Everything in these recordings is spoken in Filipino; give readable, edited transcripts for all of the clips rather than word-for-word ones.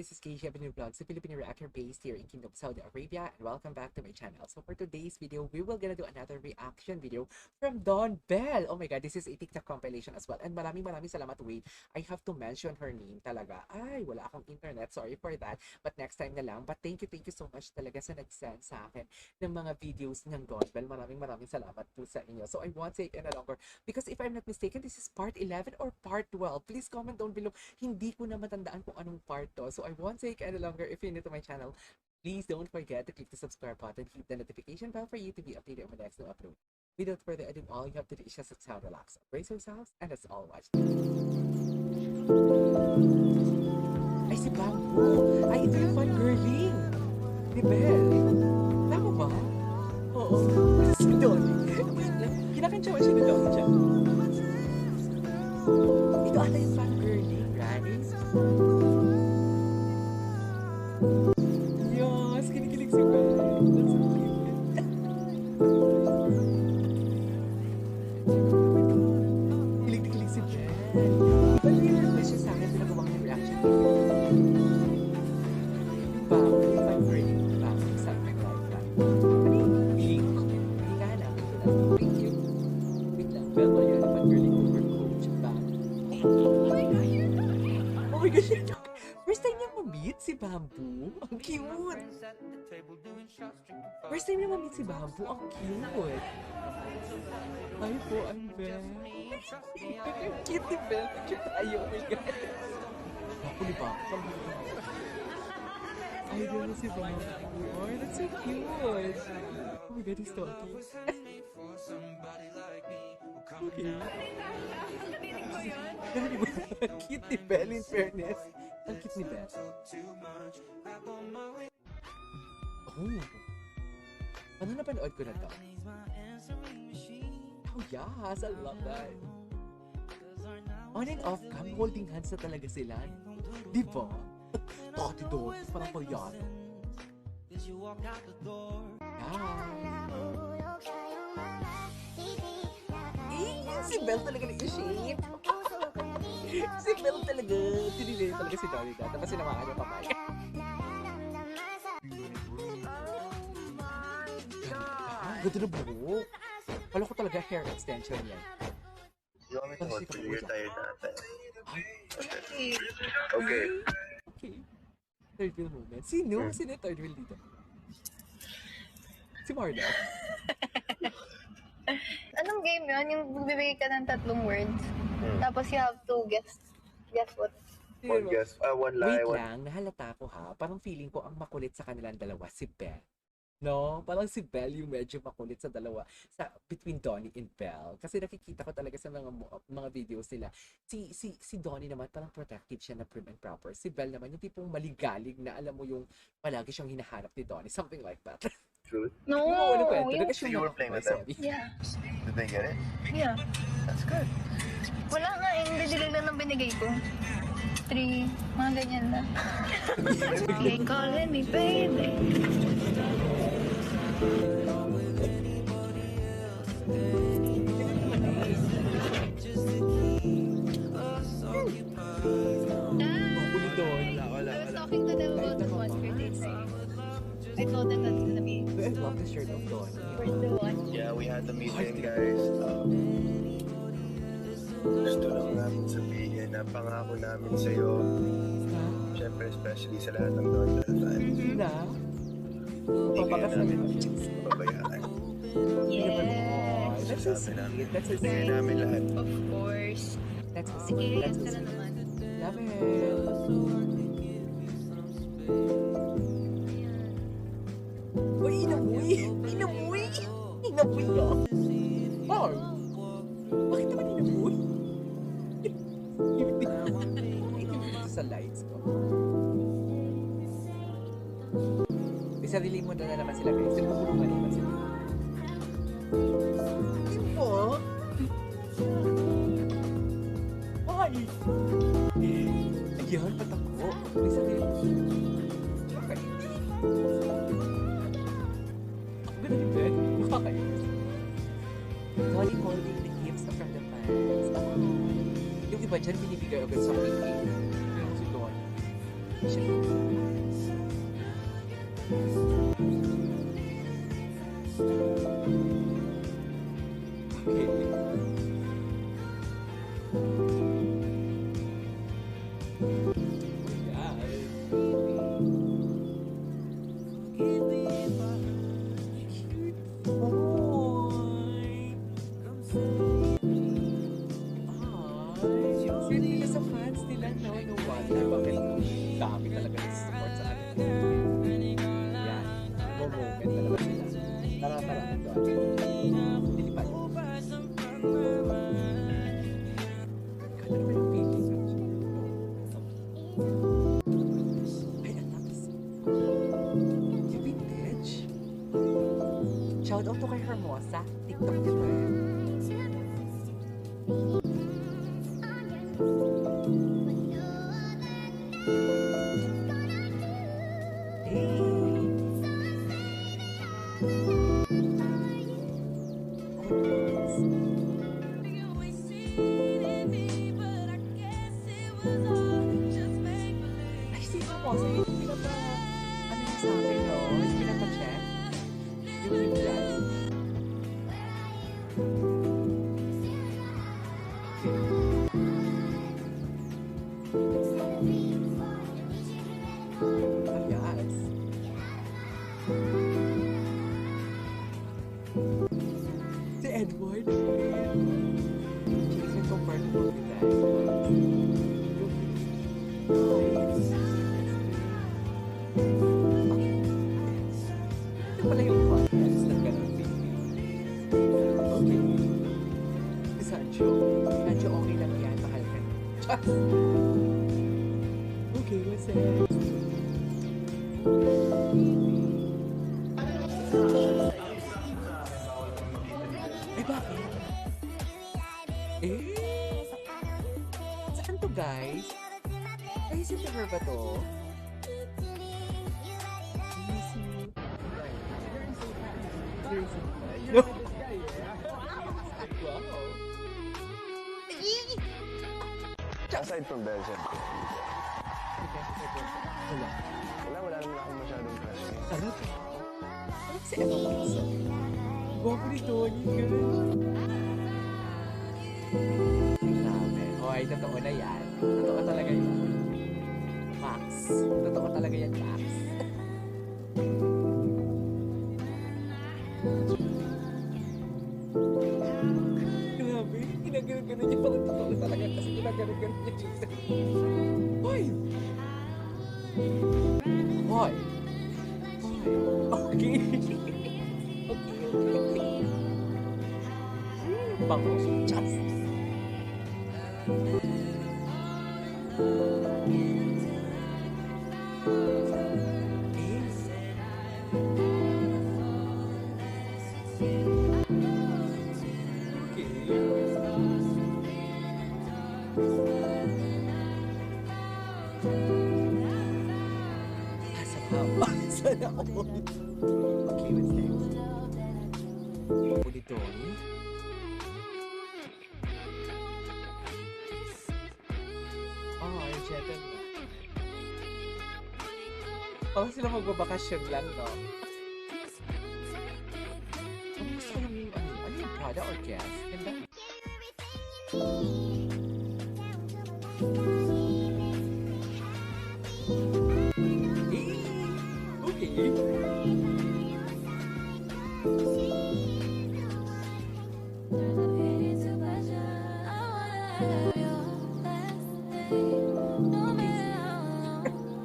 this is KJ Avenue Vlogs, a Filipino reactor based here in Kingdom, Saudi Arabia, and welcome back to my channel. So for today's video, we will gonna do another reaction video from Dawn Bell. Oh my god, this is a TikTok compilation as well. And maraming salamat. Wait, I have to mention her name talaga. Ay, wala akong internet. Sorry for that. But next time na lang. But thank you so much talaga sa nag-send sa akin ng mga videos ng Dawn Bell. Maraming salamat po sa inyo. So I won't take any longer because if I'm not mistaken, this is part 11 or part 12. Please comment down below. Hindi ko na matandaan kung anong part to. So I won't take any longer. If you're new to my channel, please don't forget to click the subscribe button, hit the notification bell for you to be updated on my next new upload. Without further ado, all you have to do is just sit down, relax, brace yourselves, and let's all watch. Ay, si Bamboo! Ay, ito yung fangirling! Ni Belle! Tama ba? Oo. Si Donnie. Wait lang, kinakantsawan siya ni Donnie siya. Ito ata yung fangirling, right? Yes, kinikilig si Belle. That's so cute. Kilig si Belle. Iba na yung request siya sa akin, pinagawang yung reaction video. Yung bago, yung fangirling, yung bago, something like that. Ano yung link? Hindi ka hanap. Ito na. Thank you. Wait lang. Belle, wala yung fangirling overcoach. Bago. Oh my God, you're talking. Oh my gosh, you're talking. First time niya ma-meet si Bamboo? Ang cute! First time niya ma-meet si Bamboo? Ang cute! Hi po, I'm Belle. Ang cute ni Belle. Picture tayo. Oh my God. Ako ni Bamboo. Idol na si Bamboo. Oh, that's so cute! Oh my God, he's talking. Okay. Ang cute ni Belle, in fairness. Ang cute ni Belle. Oh. Ano napanood ko na to? Oh yes, I love that. On and off cam, holding hands na talaga sila. Diba? Dati doon, parang palyado. Si Belle talaga nag-shape. Si Belle talaga. Sinilay talaga si Donnie dati. Tapos sinamaan niya papaya. Ganda na buhok. Kala ko talaga hair extension yan. You want me to hold for you? You're tired na. Okay. Okay. Okay. Third wheel moment. Sino? Sino yung third wheel dito? Si Marla. Anong game yun? Yung bibigay ka ng tatlong words. Tapos you have to guess what? One guess. One lie. Wait lang, nahalata ko ha. Parang feeling ko ang makulit sa kanilang dalawa, si Belle. No? Parang si Belle yung medyo makulit sa dalawa. Between Donnie and Belle. Kasi nakikita ko talaga sa mga videos nila. Si Donnie naman, parang protective siya na prim and proper. Si Belle naman, yung tipong maligalig na alam mo yung palagi siyang hinahanap ni Donnie. Something like that. True. No! Ano kwento? So you were playing with them? Yeah. Did they get it? Yeah. That's good. Wala nga eh. Hindi lang ng binigay ko. 3, mga ganyan na. You calling me baby. I was talking to them about the concert they say. I told them that's gonna be I love the shirt of Donnie. first the one. Yeah, we had the meeting, guys. Gusto lang namin sabihin na pangako namin sa'yo. Siyempre, especially sa lahat ng Dawn Bell fans. Na? Hindi kayo namin Papakasal. pabayaan. Yes. That's so sweet. That's so Bigay sweet. namin lahat. Of course. That's so Sige, sweet. That's yes so ka na sweet. naman. Love it. Uy, inamoy! Inamoy! Inamoy ka! Oh! Bakit naman inamoy? Ito sa lights ko. May sarili mo na naman sila guys. Nagpupulungan naman sila. Diba? Ay! Ayan, patakbo. May sarili mo. Ganda ni Ben. Nakakainis. Donnie holding the gifts from the fans. Yung iba dyan, binibigay agad sa akin. Pero si Donnie. Sweet nila sa fans nila, no? No wonder bakit dami talaga nag-support sa kanila. Yan. Go-moment talaga sila. Tara, doon. Lilipad. Kaya naman yung feeling. Ay, anak. Yung vintage. Shout out to kay Hermosa. TikTok din ba eh? Ay, sino po? Sa'yo yung pinapa... Ano yung sa akin, no? Yung pinapa-check? Yung reply. Yes. Si Edward. She isn't comfortable with that. Ito pala yung podcast ng ganun baby. Okay. Si Sancho. Sancho, okay lang yan. Mahal ka. Just. Okay, what's next? Ay, bakit? Saan to, guys? Ay, si her ba to? No. Wow. Aside from Belgium, Wala. wala naman ako masyadong crush. Ano? Ano si Emma Watson? Gwapo ni Tony, girl. Grabe. Hoy, totoo na yan. Totoo talaga yan. Max. Totoo talaga yan, Max. Grabe. Ginagano-gano niya pala totoo talaga kasi ginagano-gano niya dito. Hoy! Hoy! Okay. Okay. Bango. Just. Sana all. Okay, what's next? Pulitoni? Oh, Arjeta na. Oh, sila magbabakasyon lang, no? Ano gusto ko yung, ano yung Prada or Guess? Ganda?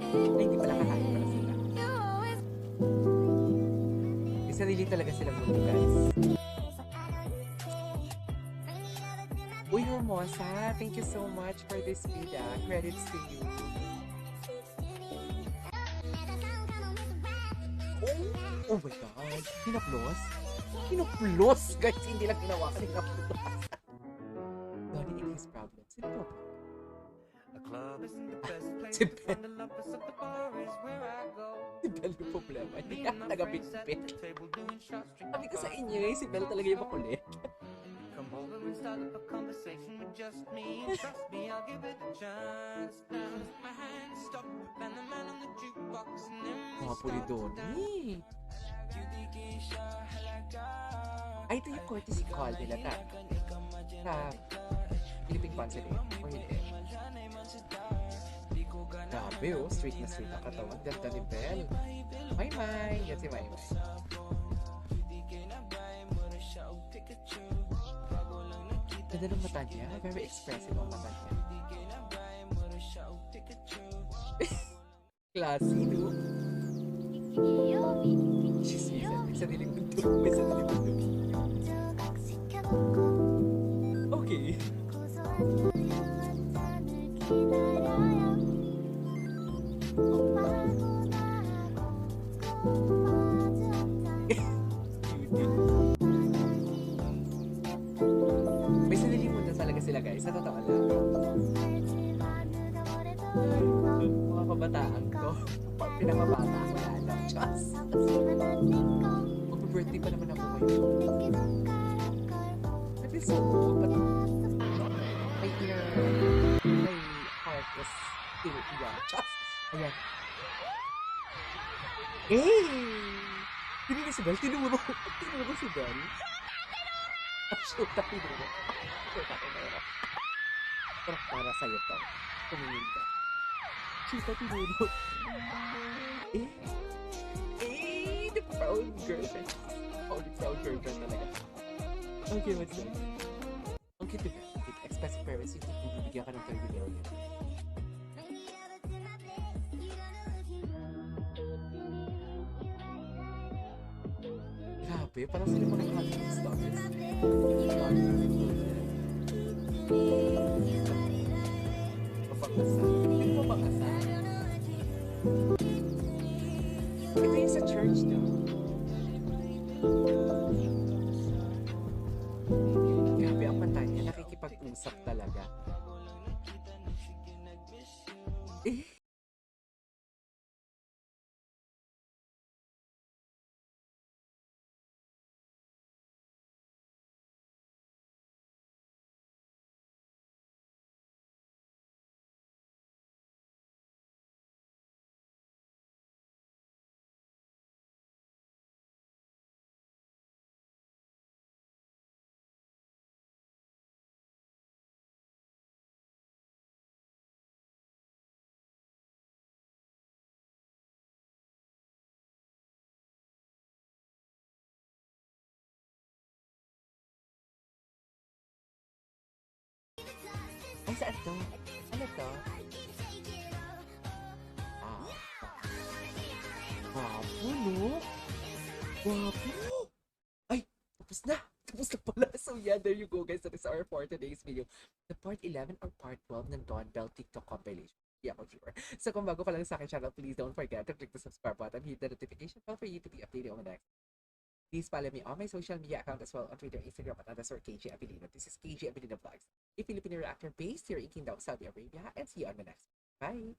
Hindi pala kahit pala sila. May sarili talaga silang mundo, guys. Uy, Hermosa, thank you so much for this video. Credits to you. Oh my God. Kinaplos? Kinaplos? Guys, hindi lang ginawa ka. Kinaplos. Donnie and his problems. Sino to? Si Ben. Si Bel yung problema. Hindi ka nagabit-bit. Sabi ko sa inyo si Bel talaga yung makulit. room and start up a conversation with just me. Trust me, I'll give it a chance. Now my hands stop and the man on the jukebox and then we Mga start to pulidon. dance. Ay, ito yung courtesy call nila sa Philippine Consulate. O hindi. Grabe oh, straight na straight ang katawan. Ganda ni Belle. May. Yan si May. Ganda ng mata niya. Very expressive ang mata niya. Classy, no? Chismisan. May sariling mundo. May sariling mundo. Okay. May sariling mundo talaga sila guys. Sa totoo lang. Mga kabataan ko. Pinakabata ako na ano. Diyos. Mag-birthday pa naman ako ngayon. That is so cool. But my heart was still young. Diyos. Ayan. Tinuro si Belle. Tinuro si Belle. Shoot na tinuro. Para sa'yo to. Tumingin ka. Shoot na tinuro. The proud girlfriend. Oh, the proud girlfriend talaga. Okay, what's that? Okay, to be expensive parents, yung bibigyan ka ng 30 million. Grabe, parang sila mga Hollywood stars. Mapakasal. Hindi mo mapakasal. Ito yung sa church, no? Grabe ang mata niya. Nakikipag-usap talaga. Ay, saan to? Ano to? Wapo, no? Wapo! Ay, tapos na! Tapos na pala. So yeah, there you go guys. That is our for today's video. The part 11 or part 12 ng Dawn Bell TikTok compilation. Yeah, for sure. So kung bago ka lang sa akin channel, please don't forget to click the subscribe button, hit the notification bell for you to be updated on the next. Please follow me on my social media account as well on Twitter, Instagram, at _ KJ Abilino. This is KJ Abilino Vlogs, a Filipino reactor based here in Kingdom, Saudi Arabia, and see you on the next one. Bye!